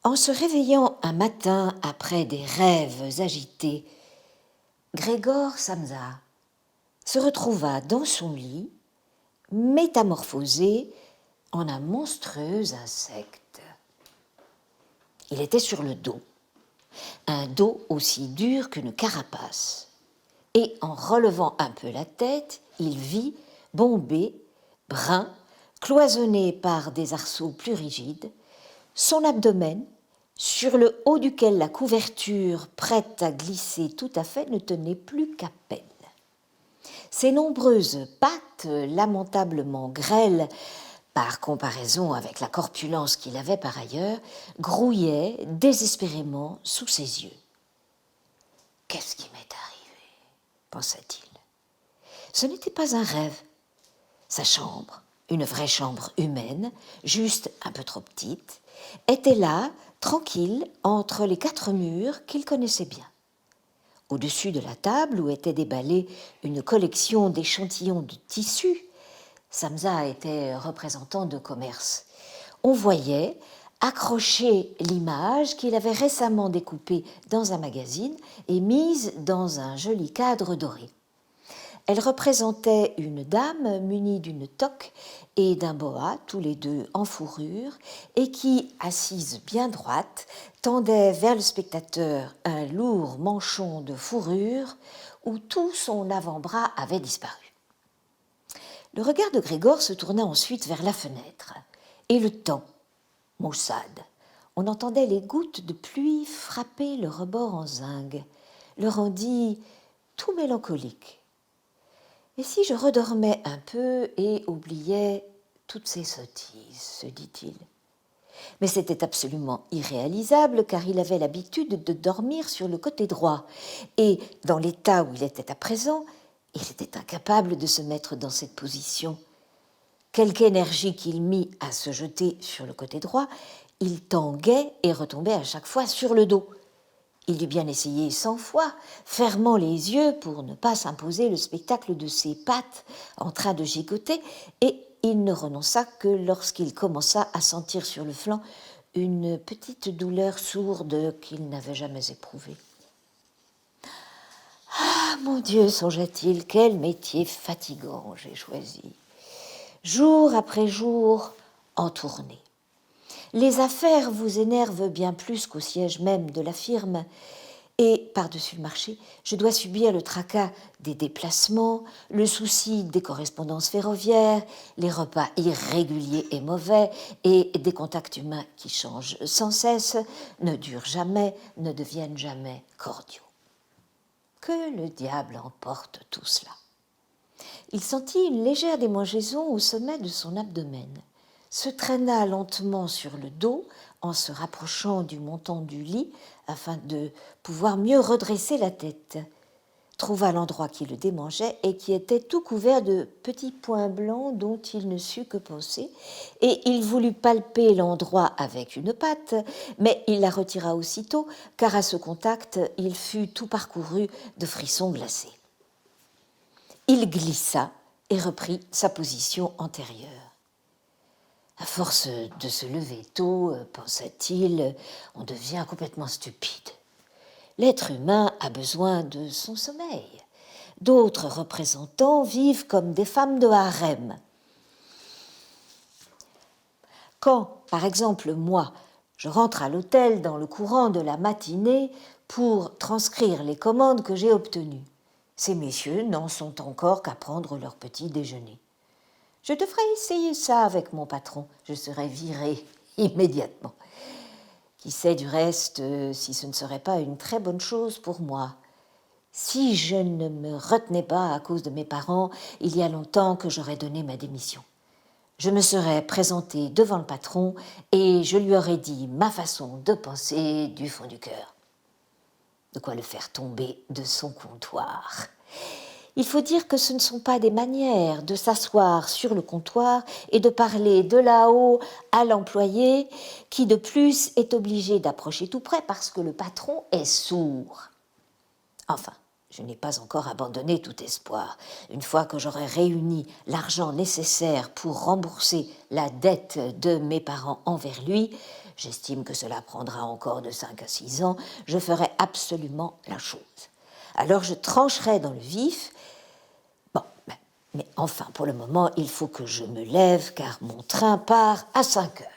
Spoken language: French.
En se réveillant un matin après des rêves agités, Grégor Samsa se retrouva dans son lit, métamorphosé en un monstrueux insecte. Il était sur le dos, un dos aussi dur qu'une carapace. Et en relevant un peu la tête, il vit, bombé, brun, cloisonné par des arceaux plus rigides, son abdomen, sur le haut duquel la couverture, prête à glisser tout à fait, ne tenait plus qu'à peine. Ses nombreuses pattes, lamentablement grêles par comparaison avec la corpulence qu'il avait par ailleurs, grouillaient désespérément sous ses yeux. « Qu'est-ce qui m'est arrivé ?» pensa-t-il. Ce n'était pas un rêve. Sa chambre, une vraie chambre humaine, juste un peu trop petite, était là, tranquille, entre les quatre murs qu'il connaissait bien. Au-dessus de la table, où était déballée une collection d'échantillons de tissus, Samsa était représentant de commerce. On voyait accrocher l'image qu'il avait récemment découpée dans un magazine et mise dans un joli cadre doré. Elle représentait une dame munie d'une toque et d'un boa, tous les deux en fourrure, et qui, assise bien droite, tendait vers le spectateur un lourd manchon de fourrure où tout son avant-bras avait disparu. Le regard de Grégor se tourna ensuite vers la fenêtre, et le temps, maussade. On entendait les gouttes de pluie frapper le rebord en zinc, le rendit tout mélancolique. Et si je redormais un peu et oubliais toutes ces sottises, se dit-il. Mais c'était absolument irréalisable car il avait l'habitude de dormir sur le côté droit et, dans l'état où il était à présent, il était incapable de se mettre dans cette position. Quelque énergie qu'il mit à se jeter sur le côté droit, il tanguait et retombait à chaque fois sur le dos. Il dut bien essayer 100 fois, fermant les yeux pour ne pas s'imposer le spectacle de ses pattes en train de gigoter, et il ne renonça que lorsqu'il commença à sentir sur le flanc une petite douleur sourde qu'il n'avait jamais éprouvée. « Ah, mon Dieu, songea-t-il, quel métier fatigant j'ai choisi. Jour après jour, en tournée. Les affaires vous énervent bien plus qu'au siège même de la firme, et, par-dessus le marché, je dois subir le tracas des déplacements, le souci des correspondances ferroviaires, les repas irréguliers et mauvais, et des contacts humains qui changent sans cesse, ne durent jamais, ne deviennent jamais cordiaux. Que le diable emporte tout cela. Il sentit une légère démangeaison au sommet de son abdomen, se traîna lentement sur le dos en se rapprochant du montant du lit afin de pouvoir mieux redresser la tête, trouva l'endroit qui le démangeait et qui était tout couvert de petits points blancs dont il ne sut que penser, et il voulut palper l'endroit avec une patte, mais il la retira aussitôt, car à ce contact, il fut tout parcouru de frissons glacés. Il glissa et reprit sa position antérieure. À force de se lever tôt, pensa-t-il, on devient complètement stupide. L'être humain a besoin de son sommeil. D'autres représentants vivent comme des femmes de harem. Quand, par exemple, moi, je rentre à l'hôtel dans le courant de la matinée pour transcrire les commandes que j'ai obtenues, ces messieurs n'en sont encore qu'à prendre leur petit déjeuner. Je devrais essayer ça avec mon patron, je serai viré immédiatement. Qui sait du reste si ce ne serait pas une très bonne chose pour moi. Si je ne me retenais pas à cause de mes parents, il y a longtemps que j'aurais donné ma démission. Je me serais présenté devant le patron et je lui aurais dit ma façon de penser du fond du cœur. De quoi le faire tomber de son comptoir. Il faut dire que ce ne sont pas des manières de s'asseoir sur le comptoir et de parler de là-haut à l'employé qui de plus est obligé d'approcher tout près parce que le patron est sourd. Enfin, je n'ai pas encore abandonné tout espoir. Une fois que j'aurai réuni l'argent nécessaire pour rembourser la dette de mes parents envers lui, j'estime que cela prendra encore de 5 à 6 ans, je ferai absolument la chose. Alors je trancherai dans le vif. Bon, mais enfin, pour le moment, il faut que je me lève, car mon train part à 5 heures.